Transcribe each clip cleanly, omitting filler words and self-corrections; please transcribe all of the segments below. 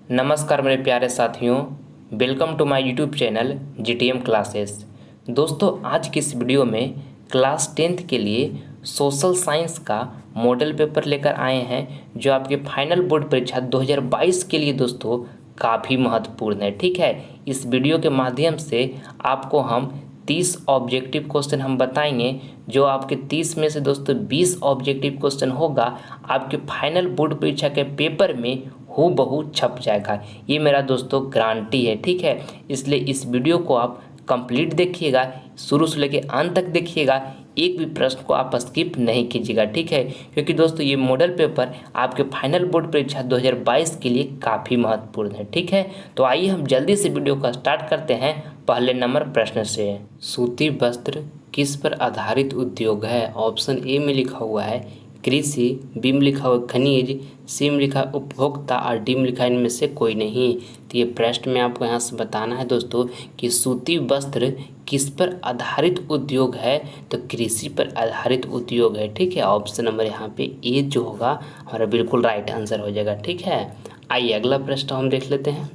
नमस्कार मेरे प्यारे साथियों, welcome to my YouTube channel GTM classes. दोस्तों, आज की इस वीडियो में क्लास 10th के लिए सोशल साइंस का मॉडल पेपर लेकर आए हैं, जो आपके फाइनल बोर्ड परीक्षा 2022 के लिए दोस्तों काफ़ी महत्वपूर्ण है। ठीक है, इस वीडियो के माध्यम से आपको हम 30 ऑब्जेक्टिव क्वेश्चन हम बताएंगे, जो आपके 30 में से दोस्तों 20 ऑब्जेक्टिव क्वेश्चन होगा आपके फाइनल बोर्ड परीक्षा के पेपर में हूबहू छप जाएगा। ये मेरा दोस्तों गारंटी है। ठीक है, इसलिए इस वीडियो को आप कंप्लीट देखिएगा, शुरू से लेकर अंत तक देखिएगा, एक भी प्रश्न को आप स्किप नहीं कीजिएगा। ठीक है, क्योंकि दोस्तों ये मॉडल पेपर आपके फाइनल बोर्ड परीक्षा 2022 के लिए काफ़ी महत्वपूर्ण है। ठीक है, तो आइए हम जल्दी से वीडियो का स्टार्ट करते हैं पहले नंबर प्रश्न से। सूती वस्त्र किस पर आधारित उद्योग है? ऑप्शन ए में लिखा हुआ है कृषि, बी में लिखा हुआ खनिज, सी में लिखा उपभोक्ता और डी में लिखा इनमें से कोई नहीं। तो ये प्रश्न में आपको यहाँ से बताना है दोस्तों कि सूती वस्त्र किस पर आधारित उद्योग है, तो कृषि पर आधारित उद्योग है। ठीक है, ऑप्शन नंबर यहाँ पे ए जो होगा हमारा बिल्कुल राइट आंसर हो जाएगा। ठीक है, आइए अगला प्रश्न हम देख लेते हैं।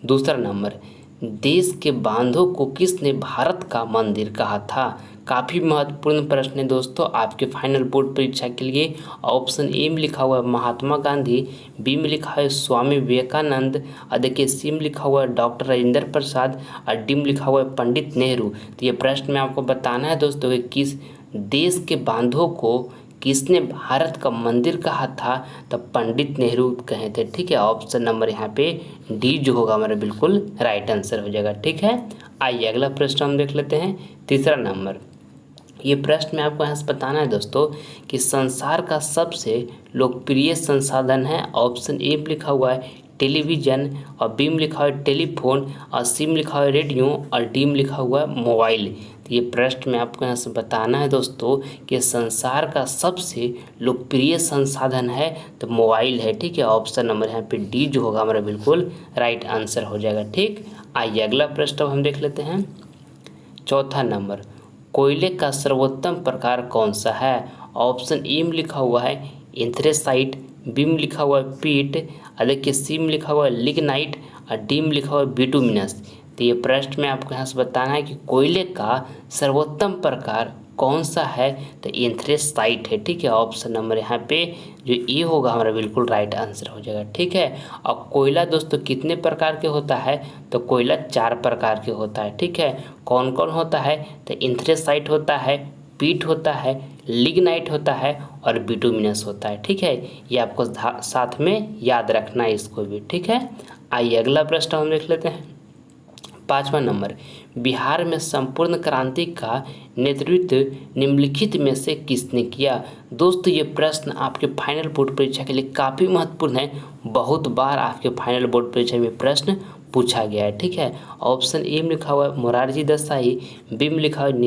दूसरा नंबर, देश के बांधों को किसने भारत का मंदिर कहा था? काफ़ी महत्वपूर्ण प्रश्न है दोस्तों आपके फाइनल बोर्ड परीक्षा के लिए। ऑप्शन ए में लिखा हुआ है महात्मा गांधी, बी में लिखा है स्वामी विवेकानंद, और देखिए सी में लिखा हुआ है डॉक्टर राजेंद्र प्रसाद, और डी में लिखा हुआ है पंडित नेहरू। तो ये प्रश्न में आपको बताना है दोस्तों कि किस देश के बांधों को किसने भारत का मंदिर कहा था, तब पंडित नेहरू कहे थे। ठीक है, ऑप्शन नंबर यहाँ पे डी जो होगा हमारा बिल्कुल राइट आंसर हो जाएगा। ठीक है, आइए अगला प्रश्न हम देख लेते हैं। तीसरा नंबर, ये प्रश्न में आपको यहाँ से बताना है दोस्तों कि संसार का सबसे लोकप्रिय संसाधन है। ऑप्शन ए में लिखा हुआ है टेलीविज़न, और बी में लिखा हुआ है टेलीफोन, और सी में लिखा हुआ है रेडियो, और डी में लिखा हुआ है मोबाइल। तो ये प्रश्न में आपको यहाँ से बताना है दोस्तों कि संसार का सबसे लोकप्रिय संसाधन है तो मोबाइल है। ठीक है, ऑप्शन नंबर यहाँ पे डी जो होगा हमारा बिल्कुल राइट आंसर हो जाएगा। ठीक, आइए अगला प्रश्न हम देख लेते हैं। चौथा नंबर, कोयले का सर्वोत्तम प्रकार कौन सा है? ऑप्शन ए में लिखा हुआ है एंथ्रेसाइट, बी में लिखा हुआ है पीट, और देखिए सी में लिखा हुआ है लिग्नाइट, और डी में लिखा हुआ है बिटुमिनस। तो ये प्रश्न में आपको यहाँ से बताना है कि कोयले का सर्वोत्तम प्रकार कौन सा है, तो एंथ्रेसाइट है। ठीक है, ऑप्शन नंबर यहाँ पे जो ए होगा हमारा बिल्कुल राइट आंसर हो जाएगा। ठीक है, और कोयला दोस्तों कितने प्रकार के होता है, तो कोयला 4 प्रकार के होता है। ठीक है, कौन कौन होता है, तो एंथ्रेसाइट होता है, पीट होता है, लिग्नाइट होता है, और बिटुमिनस होता है। ठीक है, ये आपको साथ में याद रखना है इसको भी। ठीक है, आइए अगला प्रश्न हम देख लेते हैं। 5वां नंबर, बिहार में संपूर्ण क्रांति का नेतृत्व निम्नलिखित में से किसने किया? दोस्तों ये प्रश्न आपके फाइनल बोर्ड परीक्षा के लिए काफ़ी महत्वपूर्ण है। बहुत बार आपके फाइनल बोर्ड परीक्षा में प्रश्न पूछा गया है। ठीक है, ऑप्शन ए में लिखा हुआ है मोरारजी देसाई, बी में लिखा हुआ है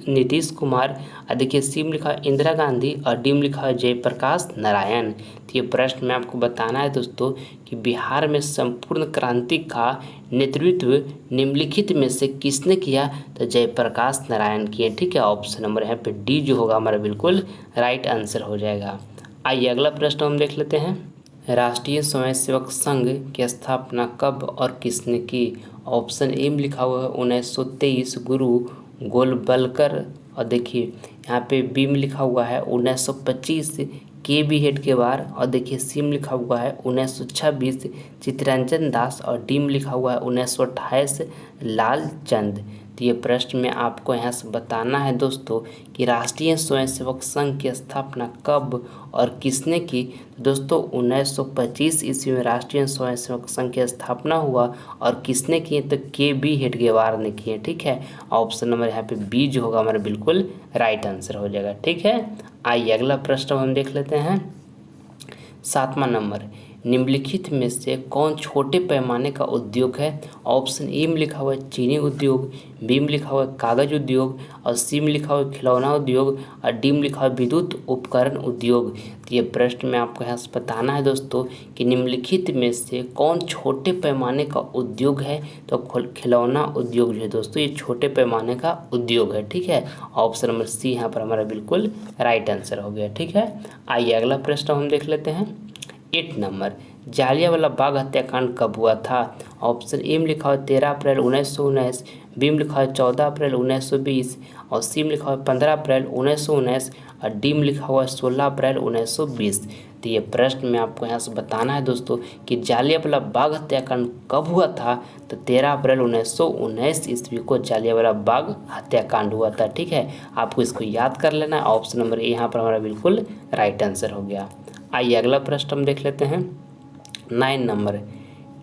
नीतीश कुमार, और देखिए सी में लिखा है इंदिरा गांधी, और डी में लिखा है जयप्रकाश नारायण। तो ये प्रश्न में आपको बताना है दोस्तों कि बिहार में संपूर्ण क्रांति का नेतृत्व निम्नलिखित में से किसने किया, तो जयप्रकाश नारायण किए। ठीक है, ऑप्शन नंबर यहाँ पे डी जो होगा हमारा बिल्कुल राइट आंसर हो जाएगा। आइए अगला प्रश्न हम देख लेते हैं। राष्ट्रीय स्वयंसेवक संघ की स्थापना कब और किसने की? ऑप्शन ए में लिखा हुआ है 1923 गुरु गोलवलकर, और देखिए यहाँ पे बी में लिखा हुआ है 1925 के बी हेडगेवार, और देखिए सी में लिखा हुआ है 1926 चित्तरंजन दास, और डी में लिखा हुआ है 1928 लालचंद। तो ये प्रश्न में आपको यहाँ से बताना है दोस्तों कि राष्ट्रीय स्वयंसेवक संघ की स्थापना कब और किसने की? दोस्तों 1925 ईस्वी में राष्ट्रीय स्वयंसेवक संघ की स्थापना हुआ, और किसने की, तो के बी हेडगेवार ने की है। ठीक है, ऑप्शन नंबर यहाँ पे बी जो होगा हमारा बिल्कुल राइट आंसर हो जाएगा। ठीक है, आइए अगला प्रश्न हम देख लेते हैं। 7वां नंबर, निम्नलिखित में से कौन छोटे पैमाने का उद्योग है? ऑप्शन ए में लिखा हुआ है चीनी उद्योग, बी में लिखा हुआ है कागज उद्योग, और सी में लिखा हुआ है खिलौना उद्योग, और डी में लिखा हुआ है विद्युत उपकरण उद्योग। तो ये प्रश्न में आपको यहाँ से बताना है दोस्तों कि निम्नलिखित में से कौन छोटे पैमाने का उद्योग है, तो खिलौना उद्योग जो है दोस्तों ये छोटे पैमाने का उद्योग है। ठीक है, ऑप्शन नंबर सी यहाँ पर हमारा बिल्कुल राइट आंसर हो गया। ठीक है, आइए अगला प्रश्न हम देख लेते हैं। 8 नंबर, जालियांवाला बाग हत्याकांड कब हुआ था? ऑप्शन ए में लिखा हुआ 13 अप्रैल 1919, बी में लिखा हुआ 14 अप्रैल 1920 और सी में लिखा हुआ 15 अप्रैल 1919 और डी में लिखा हुआ 16 अप्रैल 1920। तो ये प्रश्न में आपको यहाँ से बताना है दोस्तों कि जालियांवाला बाग हत्याकांड कब हुआ था। तो 13 अप्रैल 1919 ईस्वी को जालियांवाला बाग हत्याकांड हुआ था। ठीक है, आपको इसको याद कर लेना है। ऑप्शन नंबर ए यहाँ पर हमारा बिल्कुल राइट आंसर हो गया। आइए अगला प्रश्न हम देख लेते हैं। 9 नंबर,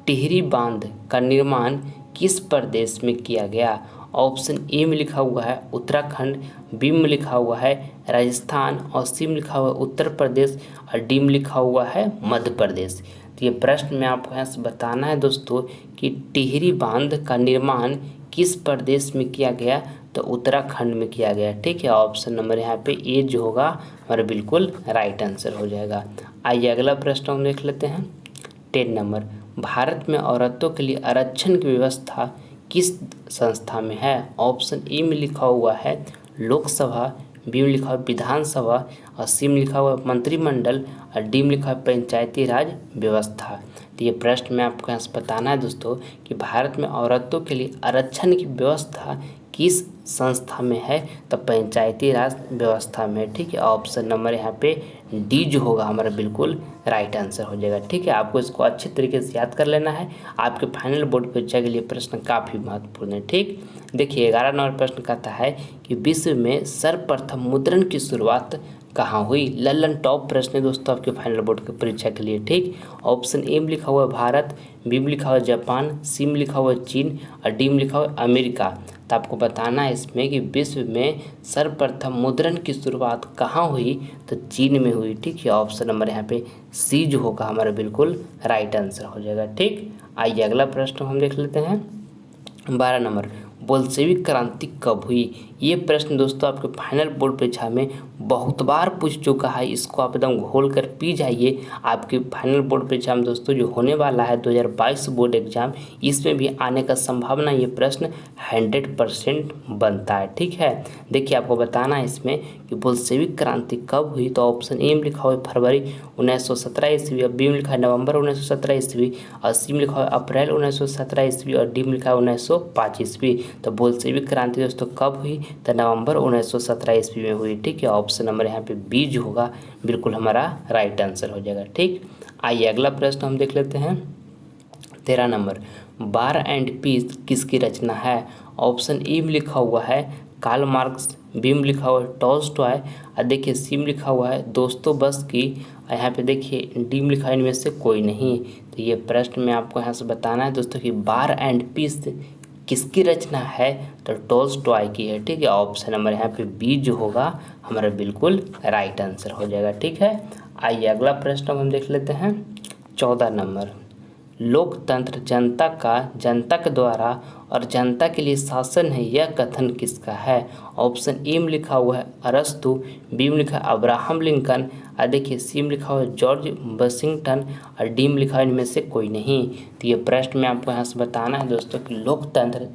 टिहरी बांध का निर्माण किस प्रदेश में किया गया? ऑप्शन ए में लिखा हुआ है उत्तराखंड, बी में लिखा हुआ है राजस्थान और सी में लिखा हुआ है उत्तर प्रदेश और डी में लिखा हुआ है मध्य प्रदेश। तो ये प्रश्न में आपको यहाँ से बताना है दोस्तों कि टिहरी बांध का निर्माण किस प्रदेश में किया गया? तो उत्तराखंड में किया गया। ठीक है, ऑप्शन नंबर यहाँ पे ए जो होगा हमारा बिल्कुल राइट आंसर हो जाएगा। आइए अगला प्रश्न हम देख लेते हैं। 10 नंबर, भारत में औरतों के लिए आरक्षण की व्यवस्था किस संस्था में है? ऑप्शन ए में लिखा हुआ है लोकसभा, बी में लिखा हुआ विधानसभा और सी में लिखा हुआ मंत्रिमंडल और डी में लिखा हुआ पंचायती राज व्यवस्था। तो ये प्रश्न में आपको यहाँ से बताना है दोस्तों कि भारत में औरतों के लिए आरक्षण की व्यवस्था किस संस्था में है? तो पंचायती राज व्यवस्था में। ठीक है, ऑप्शन नंबर यहाँ पे डी जो होगा हमारा बिल्कुल राइट आंसर हो जाएगा। ठीक है, आपको इसको अच्छे तरीके से याद कर लेना है। आपके फाइनल बोर्ड परीक्षा के लिए प्रश्न काफ़ी महत्वपूर्ण है। ठीक, देखिए 11 नंबर प्रश्न कहता है कि विश्व में सर्वप्रथम मुद्रण की शुरुआत कहाँ हुई? लल्लन टॉप प्रश्न है दोस्तों आपके फाइनल बोर्ड की परीक्षा के लिए। ठीक, ऑप्शन ए में लिखा हुआ है भारत, बी में लिखा हुआ है जापान, सी में लिखा हुआ है चीन और डी में लिखा हुआ है अमेरिका। तो आपको बताना है इसमें कि विश्व में सर्वप्रथम मुद्रण की शुरुआत कहाँ हुई? तो चीन में हुई। ठीक है, ऑप्शन नंबर यहाँ पे सी जो होगा हमारा बिल्कुल राइट आंसर हो जाएगा। ठीक, आइए अगला प्रश्न हम देख लेते हैं। 12 नंबर, बोल्शेविक क्रांति कब हुई? ये प्रश्न दोस्तों आपके फाइनल बोर्ड परीक्षा में बहुत बार पूछ चुका है। इसको आप एकदम घोल कर पी जाइए। आपके फाइनल बोर्ड परीक्षा में दोस्तों जो होने वाला है 2022 बोर्ड एग्जाम, इसमें भी आने का संभावना ये प्रश्न 100% बनता है। ठीक है, देखिए आपको बताना है इसमें कि बोल्शेविक क्रांति कब हुई। तो ऑप्शन ए में लिखा हुआ है फरवरी 1917 ईस्वी और बी में लिखा है नवंबर 1917 ईस्वी और सी में लिखा हुआ है अप्रैल 1917 ईस्वी और डी में लिखा है 1905 ईस्वी। तो बोल्शेविक क्रांति दोस्तों कब हुई? तो नवंबर 1917 ईस्वी में हुई। ठीक है, ऑप्शन नंबर यहाँ पे बी जो होगा बिल्कुल हमारा राइट आंसर हो जाएगा। ठीक, आइए अगला प्रश्न हम देख लेते हैं। 13 नंबर, वार एंड पीस किसकी रचना है? ऑप्शन ए में लिखा हुआ है कार्ल मार्क्स, बी में लिखा हुआ है टॉल्स्टॉय और देखिए सी में लिखा हुआ है दोस्तोयेव्स्की और यहाँ पे देखिए डी में लिखा है इनमें से कोई नहीं। तो ये प्रश्न में आपको यहाँ से बताना है दोस्तों कि वार एंड पीस किसकी रचना है? तो टॉल्स्टॉय की है। ठीक है, ऑप्शन नंबर यहाँ पे बी जो होगा हमारा बिल्कुल राइट आंसर हो जाएगा। ठीक है, आइए अगला प्रश्न हम देख लेते हैं। 14 नंबर, लोकतंत्र जनता के द्वारा और जनता के लिए शासन है, यह कथन किसका है? ऑप्शन ए में लिखा हुआ है अरस्तु, बी में लिखा है अब्राहम लिंकन और देखिए सी में लिखा हुआ है जॉर्ज वाशिंगटन और डी में लिखा है इनमें से कोई नहीं। तो ये प्रश्न में आपको यहाँ से बताना है दोस्तों कि लोकतंत्र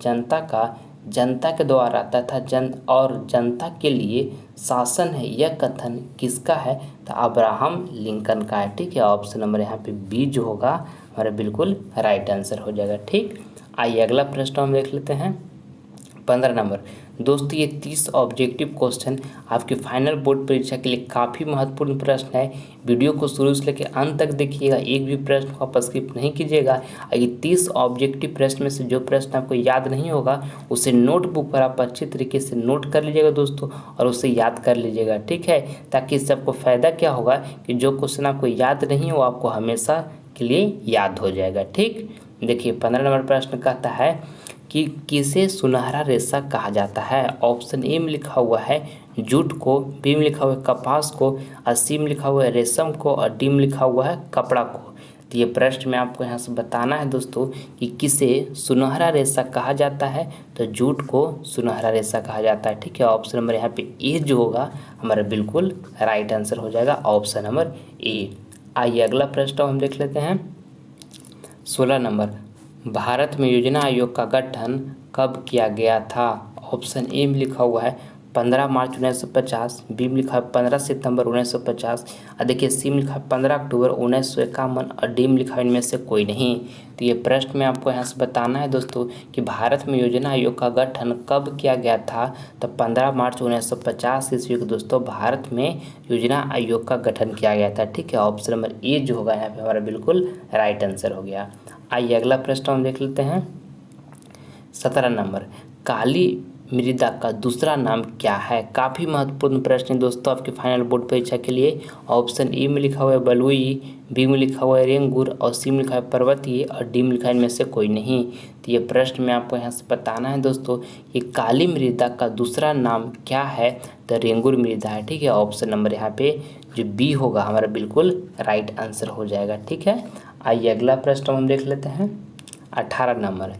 जनता के द्वारा तथा जनता के लिए शासन है, यह कथन किसका है? तो अब्राहम लिंकन का है। ठीक है, ऑप्शन नंबर यहाँ पे बी जो होगा हमारा बिल्कुल राइट आंसर हो जाएगा। ठीक, आइए अगला प्रश्न हम देख लेते हैं। 15 नंबर, दोस्तों ये 30 ऑब्जेक्टिव क्वेश्चन आपके फाइनल बोर्ड परीक्षा के लिए काफ़ी महत्वपूर्ण प्रश्न है। वीडियो को शुरू से लेकर अंत तक देखिएगा, एक भी प्रश्न को आप स्किप नहीं कीजिएगा। ये 30 ऑब्जेक्टिव प्रश्न में से जो प्रश्न आपको याद नहीं होगा उसे नोटबुक पर आप अच्छे तरीके से नोट कर लीजिएगा दोस्तों और उसे याद कर लीजिएगा। ठीक है, ताकि इससे आपको फ़ायदा क्या होगा कि जो क्वेश्चन आपको याद नहीं हो आपको हमेशा के लिए याद हो जाएगा। ठीक, देखिए 15 नंबर प्रश्न कहता है कि किसे सुनहरा रेशा कहा जाता है? ऑप्शन ए में लिखा हुआ है जूट को, बी में लिखा हुआ है कपास को और सी में लिखा हुआ है रेशम को और डी में लिखा हुआ है कपड़ा को। तो ये प्रश्न में आपको यहाँ से बताना है दोस्तों कि किसे सुनहरा रेशा कहा जाता है? तो जूट को सुनहरा रेशा कहा जाता है। ठीक है, ऑप्शन नंबर यहाँ पे ए जो होगा हमारा बिल्कुल राइट आंसर हो जाएगा, ऑप्शन नंबर ए। आइए अगला प्रश्न हम देख लेते हैं। 16 नंबर, भारत में योजना आयोग का गठन कब किया गया था? ऑप्शन ए में लिखा हुआ है 15 मार्च 1950, बी में लिखा है 15 सितंबर 1950 और देखिए सी में लिखा है 15 अक्टूबर 1951 और डी में लिखा है इनमें से कोई नहीं। तो ये प्रश्न में आपको यहाँ से बताना है दोस्तों कि भारत में योजना आयोग का गठन कब किया गया था। तो 15 मार्च 1950 ईस्वी को दोस्तों भारत में योजना आयोग का गठन किया गया था। ठीक है, ऑप्शन नंबर ए जो होगा यहाँ पे हमारा बिल्कुल राइट आंसर हो गया। आइए अगला प्रश्न हम देख लेते हैं। 17 नंबर, काली मृदा का दूसरा नाम क्या है। काफ़ी महत्वपूर्ण प्रश्न है दोस्तों आपके फाइनल बोर्ड परीक्षा के लिए। ऑप्शन ए में लिखा हुआ है बलुई, बी में लिखा हुआ है रेंगुर और सी में लिखा है पर्वतीय और डी में लिखा है इनमें से कोई नहीं। तो ये प्रश्न में आपको यहाँ से बताना है दोस्तों कि काली मृदा का दूसरा नाम क्या है। तो रेंगुर मृदा है। ठीक है, ऑप्शन नंबर यहाँ पे जो बी होगा हमारा बिल्कुल राइट आंसर हो जाएगा। ठीक है, आइए अगला प्रश्न हम देख लेते हैं। 18 नंबर,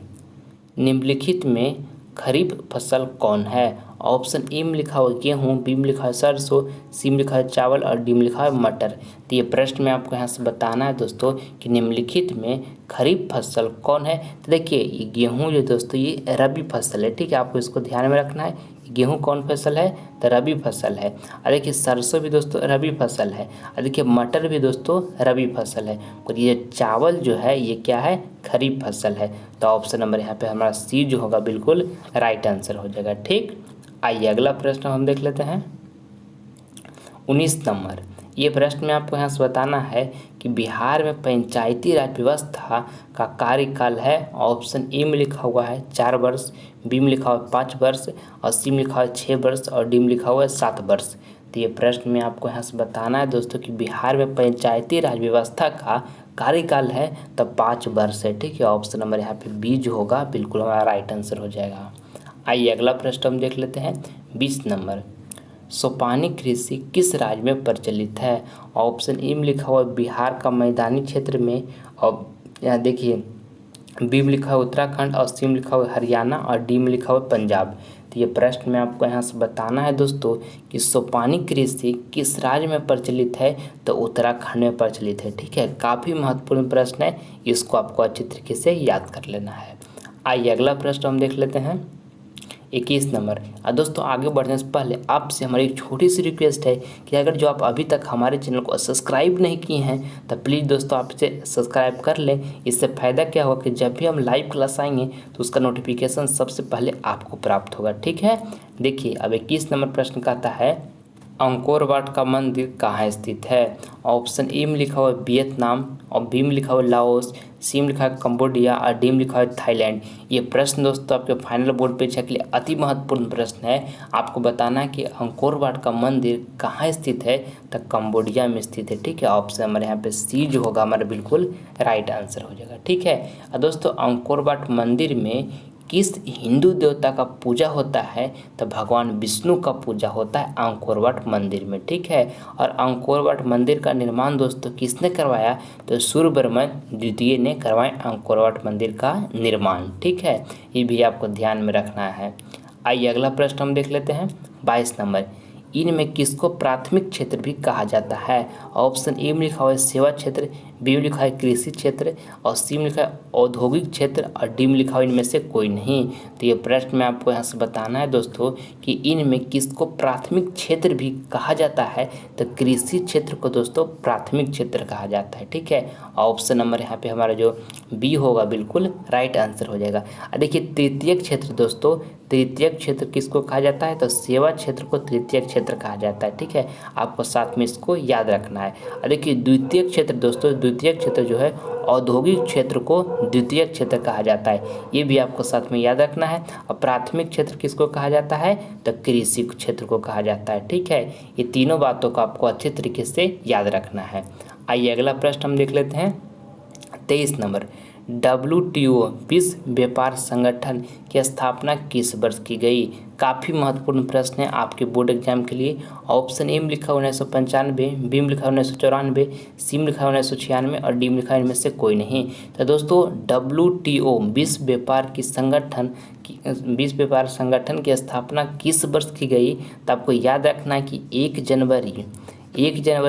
निम्नलिखित में खरीफ फसल कौन है। ऑप्शन ए में लिखा हुआ गेहूँ, बी में लिखा है सरसों, सी में लिखा है चावल और डी में लिखा है मटर। तो ये प्रश्न में आपको यहाँ से बताना है दोस्तों कि निम्नलिखित में खरीफ फसल कौन है। तो देखिए ये गेहूँ जो दोस्तों ये रबी फसल है। ठीक है, आपको इसको ध्यान में रखना है। गेहूँ कौन फसल है, तो रबी फसल है। और देखिए सरसों भी दोस्तों रबी फसल है। और देखिए मटर भी दोस्तों रबी फसल है। और ये चावल जो है ये क्या है, खरीफ फसल है। तो ऑप्शन नंबर यहाँ पे हमारा सी जो होगा बिल्कुल राइट आंसर हो जाएगा। ठीक, आइए अगला प्रश्न हम देख लेते हैं। 19 नंबर, ये प्रश्न में आपको यहाँ से बताना है कि बिहार में पंचायती राज व्यवस्था का कार्यकाल है। ऑप्शन ए में लिखा हुआ है 4 वर्ष, बी में लिखा हुआ है 5 वर्ष और सी में लिखा हुआ है 6 वर्ष और डी में लिखा हुआ है 7 वर्ष। तो ये प्रश्न में आपको यहाँ से बताना है दोस्तों कि बिहार में पंचायती राज व्यवस्था का कार्यकाल है तो 5 वर्ष है। ठीक है, ऑप्शन नंबर यहाँ पे बी जो होगा बिल्कुल हमारा राइट आंसर हो जाएगा। आइए अगला प्रश्न हम देख लेते हैं। 20 नंबर, सोपानी कृषि किस राज्य में प्रचलित है। ऑप्शन ए में लिखा हुआ है बिहार का मैदानी क्षेत्र में और यहाँ देखिए बी में लिखा हुआ उत्तराखंड और सी में लिखा हुआ हरियाणा और डी में लिखा हुआ पंजाब। तो ये प्रश्न में आपको यहाँ से बताना है दोस्तों कि सोपानी कृषि किस राज्य में प्रचलित है। तो उत्तराखंड में प्रचलित है। ठीक है, काफ़ी महत्वपूर्ण प्रश्न है, इसको आपको अच्छी तरीके से याद कर लेना है। आइए अगला प्रश्न हम देख लेते हैं। 21 नंबर, दोस्तों आगे बढ़ने से पहले आपसे हमारी एक छोटी सी रिक्वेस्ट है कि अगर जो आप अभी तक हमारे चैनल को सब्सक्राइब नहीं किए हैं तो प्लीज़ दोस्तों आप इसे सब्सक्राइब कर लें। इससे फ़ायदा क्या होगा कि जब भी हम लाइव क्लास आएंगे तो उसका नोटिफिकेशन सबसे पहले आपको प्राप्त होगा। ठीक है, देखिए अब 21 नंबर प्रश्न कहता है अंकोर वाट का मंदिर कहाँ स्थित है। ऑप्शन ए में लिखा हुआ है वियतनाम और बी में लिखा हुआ है लाओस, सी में लिखा है कंबोडिया और डी में लिखा है थाईलैंड। ये प्रश्न दोस्तों आपके फाइनल बोर्ड परीक्षा के लिए अति महत्वपूर्ण प्रश्न है। आपको बताना है कि अंकोर वाट का मंदिर कहाँ स्थित है, तो कंबोडिया में स्थित है। ठीक है, ऑप्शन हमारे यहाँ पे सी जो होगा हमारा बिल्कुल राइट आंसर हो जाएगा। ठीक है, दोस्तों अंकोर वाट मंदिर में किस हिंदू देवता का पूजा होता है, तो भगवान विष्णु का पूजा होता है अंकोर वाट मंदिर में। ठीक है, और अंकोर वाट मंदिर का निर्माण दोस्तों किसने करवाया, तो सूर्यवर्मन द्वितीय ने करवाया अंकोर वाट मंदिर का निर्माण। ठीक है, ये भी आपको ध्यान में रखना है। आइए अगला प्रश्न हम देख लेते हैं। 22 नंबर, इनमें किसको प्राथमिक क्षेत्र भी कहा जाता है। ऑप्शन ए में लिखा हुआ है सेवा क्षेत्र, बी में लिखा है कृषि क्षेत्र और सी में लिखा है औद्योगिक क्षेत्र और डी में लिखा हुआ इनमें से कोई नहीं। तो ये प्रश्न में आपको यहाँ से बताना है दोस्तों कि इनमें किसको प्राथमिक क्षेत्र भी कहा जाता है। तो कृषि क्षेत्र को दोस्तों प्राथमिक क्षेत्र कहा जाता है। ठीक है, ऑप्शन नंबर यहाँ पे हमारा जो बी होगा बिल्कुल राइट आंसर हो जाएगा। देखिए तृतीयक क्षेत्र दोस्तों, तृतीयक क्षेत्र किसको कहा जाता है, तो सेवा क्षेत्र को तृतीयक क्षेत्र कहा जाता है। ठीक है, आपको साथ में इसको याद रखना है। देखिए द्वितीयक क्षेत्र दोस्तों, द्वितीयक क्षेत्र जो है औद्योगिक क्षेत्र को द्वितीयक क्षेत्र कहा जाता है, ये भी आपको साथ में याद रखना है। और प्राथमिक क्षेत्र किसको कहा जाता है, तो कृषि क्षेत्र को कहा जाता है। ठीक है, ये तीनों बातों को आपको अच्छे तरीके से याद रखना है। आइए अगला प्रश्न हम देख लेते हैं। 23 नंबर, WTO विश्व व्यापार संगठन की स्थापना किस वर्ष की गई। काफ़ी महत्वपूर्ण प्रश्न है आपके बोर्ड एग्जाम के लिए। ऑप्शन ए में लिखा 1995, बी में लिखा 1994, सी में लिखा 1996 और डी में लिखा इनमें से कोई नहीं। तो दोस्तों WTO विश्व व्यापार संगठन की स्थापना किस वर्ष की गई, तो आपको याद रखना है कि 1 जनवरी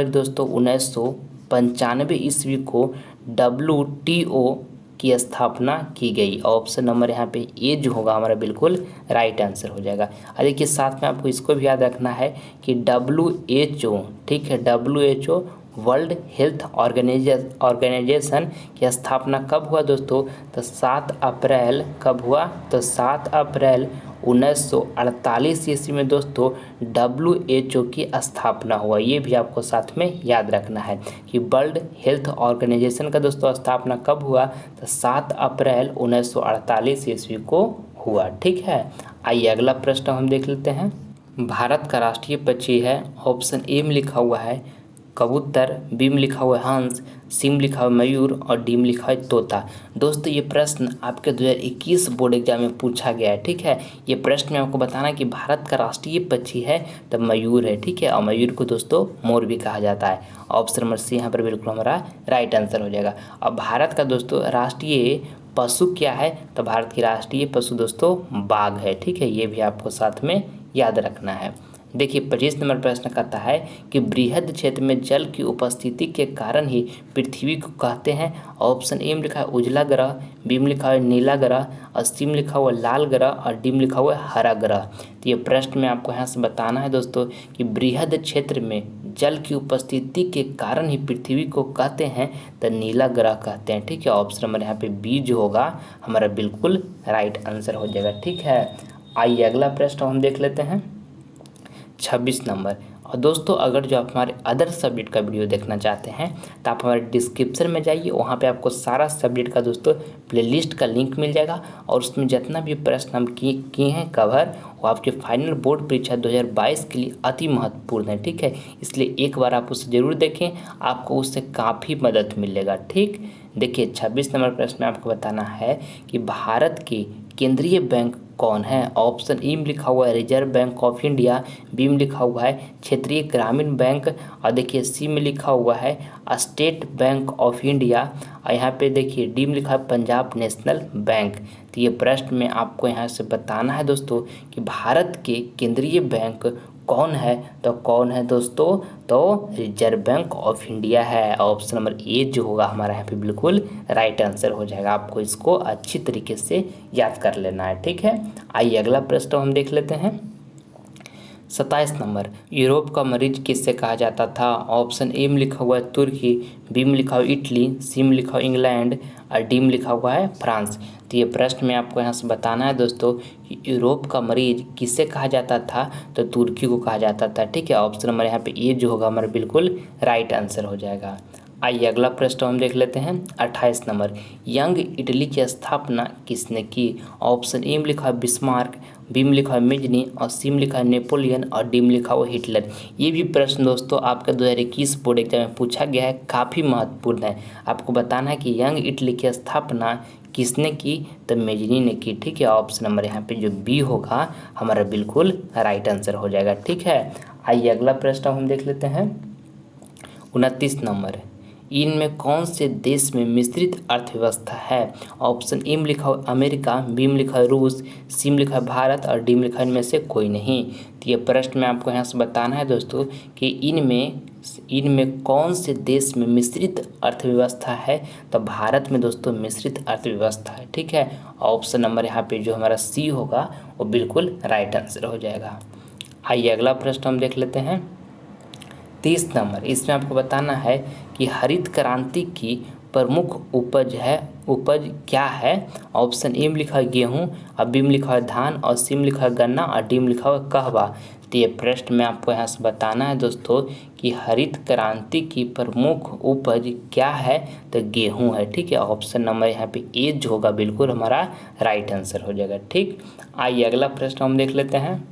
दोस्तों 1995 ईस्वी को WTO की स्थापना की गई। ऑप्शन नंबर यहाँ पे ए जो होगा हमारा बिल्कुल राइट आंसर हो जाएगा। और देखिए साथ में आपको इसको भी याद रखना है कि WHO, ठीक है, WHO वर्ल्ड हेल्थ ऑर्गेनाइजेशन की स्थापना कब हुआ दोस्तों? तो 7 अप्रैल कब हुआ? तो 7 अप्रैल 1948 ईस्वी में दोस्तों WHO की स्थापना हुआ। ये भी आपको साथ में याद रखना है कि वर्ल्ड हेल्थ ऑर्गेनाइजेशन का दोस्तों स्थापना कब हुआ? तो 7 अप्रैल 1948 ईस्वी को हुआ। ठीक है, आइए अगला प्रश्न हम देख लेते हैं। भारत का राष्ट्रीय पक्षी है। ऑप्शन ए में लिखा हुआ है कबूतर, बी में लिखा हुआ है हंस, सी में लिखा हुआ है मयूर और डी में लिखा है तोता। दोस्तों ये प्रश्न आपके 2021 बोर्ड एग्जाम में पूछा गया है। ठीक है, ये प्रश्न में आपको बताना कि भारत का राष्ट्रीय पक्षी है तो मयूर है। ठीक है, और मयूर को दोस्तों मोर भी कहा जाता है। ऑप्शन नंबर सी यहाँ पर बिल्कुल हमारा राइट आंसर हो जाएगा। अब भारत का दोस्तों राष्ट्रीय पशु क्या है? तो भारत की राष्ट्रीय पशु दोस्तों बाघ है। ठीक है, ये भी आपको साथ में याद रखना है। देखिए 25 नंबर प्रश्न कहता है कि बृहद क्षेत्र में जल की उपस्थिति के कारण ही पृथ्वी को कहते हैं। ऑप्शन ए में लिखा है उजला ग्रह, बी में लिखा है नीला ग्रह और सी में लिखा हुआ लाल ग्रह और डी में लिखा हुआ है हरा ग्रह। तो ये प्रश्न में आपको यहाँ से बताना है दोस्तों कि बृहद क्षेत्र में जल की उपस्थिति के कारण ही पृथ्वी को कहते हैं तो नीला ग्रह कहते हैं। ठीक है, ऑप्शन नंबर यहाँ पे बी जो होगा हमारा बिल्कुल राइट आंसर हो जाएगा। ठीक है, आइए अगला प्रश्न हम देख लेते हैं 26 नंबर। और दोस्तों अगर जो आप हमारे अदर सब्जेक्ट का वीडियो देखना चाहते हैं तो आप हमारे डिस्क्रिप्शन में जाइए, वहाँ पे आपको सारा सब्जेक्ट का दोस्तों प्लेलिस्ट का लिंक मिल जाएगा और उसमें जितना भी प्रश्न हम किए हैं कवर वो आपके फाइनल बोर्ड परीक्षा 2022 के लिए अति महत्वपूर्ण है। ठीक है, इसलिए एक बार आप उसे ज़रूर देखें, आपको उससे काफ़ी मदद मिलेगा। ठीक, देखिए 26 नंबर प्रश्न में आपको बताना है कि भारत के केंद्रीय बैंक कौन है? ऑप्शन ई में लिखा हुआ है reserve bank of India, B में लिखा हुआ है क्षेत्रीय ग्रामीण बैंक और देखिए सी में लिखा हुआ है स्टेट बैंक ऑफ इंडिया और यहाँ पे देखिए डी में लिखा है पंजाब नेशनल बैंक। तो ये प्रश्न में आपको यहाँ से बताना है दोस्तों कि भारत के केंद्रीय बैंक कौन है? तो कौन है दोस्तों? तो रिजर्व बैंक ऑफ इंडिया है। ऑप्शन नंबर ए जो होगा हमारा यहाँ पे बिल्कुल राइट आंसर हो जाएगा। आपको इसको अच्छी तरीके से याद कर लेना है। ठीक है, आइए अगला प्रश्न हम देख लेते हैं 27 नंबर। यूरोप का मरीज किससे कहा जाता था? ऑप्शन ए में लिखा हुआ है तुर्की, बी में लिखा हुआ है इटली, सी में लिखा हुआ है इंग्लैंड और डी में लिखा हुआ है फ्रांस। तो ये प्रश्न में आपको यहाँ से बताना है दोस्तों कि यूरोप का मरीज किससे कहा जाता था? तो तुर्की को कहा जाता था। ठीक है, ऑप्शन नंबर यहाँ पे ए जो होगा हमारा बिल्कुल राइट आंसर हो जाएगा। आइए अगला प्रश्न हम देख लेते हैं 28 नंबर। यंग इटली की स्थापना किसने की? ऑप्शन ए में लिखा है बिस्मार्क, बी में लिखा है मेजनी और सी में लिखा है नेपोलियन और डी में लिखा हुआ हिटलर। ये भी प्रश्न दोस्तों आपका 2021 बोर्ड एग्जाम में पूछा गया है, काफ़ी महत्वपूर्ण है। आपको बताना है कि यंग इटली की स्थापना किसने की? तो मेजनी ने की। ठीक है, ऑप्शन नंबर यहाँ पे जो बी होगा हमारा बिल्कुल राइट आंसर हो जाएगा। ठीक है, आइए अगला प्रश्न हम देख लेते हैं 29 नंबर। इनमें कौन से देश में मिश्रित अर्थव्यवस्था है? ऑप्शन ए में लिखा हुआ अमेरिका, बी में लिखा है रूस, सी में लिखा है भारत और डी में लिखा है इनमें से कोई नहीं। तो ये प्रश्न में आपको यहाँ से बताना है दोस्तों कि इनमें कौन से देश में मिश्रित अर्थव्यवस्था है? तो भारत में दोस्तों मिश्रित अर्थव्यवस्था है। ठीक है, ऑप्शन नंबर यहाँ पे जो हमारा सी होगा वो बिल्कुल राइट आंसर हो जाएगा। आइए अगला प्रश्न हम देख लेते हैं 30 नंबर। इसमें आपको बताना है कि हरित क्रांति की प्रमुख उपज क्या है? ऑप्शन ए में लिखा है गेहूँ और बी में लिखा है धान और सी में लिखा है गन्ना और डी में लिखा है कहवा। तो ये प्रश्न में आपको यहाँ से बताना है दोस्तों कि हरित क्रांति की प्रमुख उपज क्या है? तो गेहूँ है। ठीक है, ऑप्शन नंबर यहाँ पे ए जो होगा बिल्कुल हमारा राइट आंसर हो जाएगा। ठीक, आइए अगला प्रश्न हम देख लेते हैं।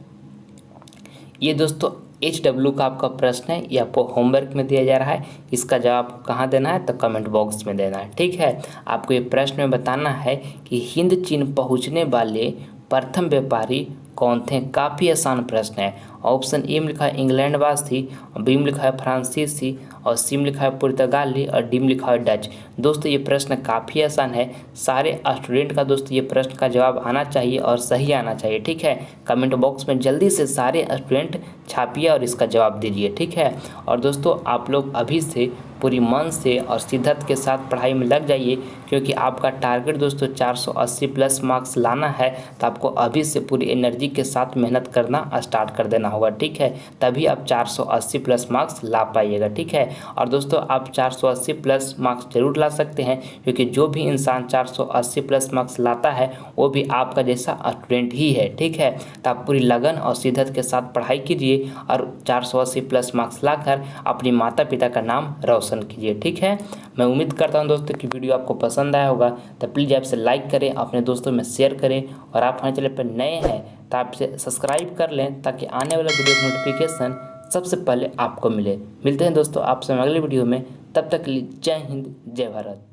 ये दोस्तों HW का आपका प्रश्न है, ये आपको होमवर्क में दिया जा रहा है। इसका जवाब कहाँ देना है? तो कमेंट बॉक्स में देना है। ठीक है, आपको ये प्रश्न में बताना है कि हिंद चीन पहुँचने वाले प्रथम व्यापारी कौन थे? काफ़ी आसान प्रश्न है। ऑप्शन ए में लिखा है इंग्लैंडवासी, बी में लिखा है फ्रांसीसी और सी में लिखा है पुर्तगाली और डी में लिखा है डच। दोस्तों ये प्रश्न काफ़ी आसान है, सारे स्टूडेंट का दोस्तों ये प्रश्न का जवाब आना चाहिए और सही आना चाहिए। ठीक है, कमेंट बॉक्स में जल्दी से सारे स्टूडेंट छापिए और इसका जवाब दीजिए। ठीक है, और दोस्तों आप लोग अभी से पूरी मन से और शिद्दत के साथ पढ़ाई में लग जाइए, क्योंकि आपका टारगेट दोस्तों 480 प्लस मार्क्स लाना है तो आपको अभी से पूरी एनर्जी के साथ मेहनत करना स्टार्ट कर देना होगा, ठीक है। तभी आप 480 प्लस मार्क्स ला पाइएगा, ठीक है। और दोस्तों आप 480 प्लस मार्क्स जरूर ला सकते हैं, क्योंकि जो भी इंसान 480 प्लस मार्क्स लाता है वो भी आपका जैसा स्टूडेंट ही है, ठीक है। तो आप पूरी लगन और शिद्दत के साथ पढ़ाई कीजिए और 480 प्लस मार्क्स लाकर अपने माता पिता का नाम रोशन कीजिए, ठीक है। मैं उम्मीद करता हूं दोस्तों कि वीडियो आपको पसंद आया होगा, तो प्लीज़ आपसे लाइक करें, अपने दोस्तों में शेयर करें, और आप हमारे चैनल पर नए हैं तो आपसे सब्सक्राइब कर लें ताकि आने वाला वीडियो का नोटिफिकेशन सबसे पहले आपको मिले। मिलते हैं दोस्तों आपसे अगले वीडियो में, तब तक के लिए जय हिंद जय भारत।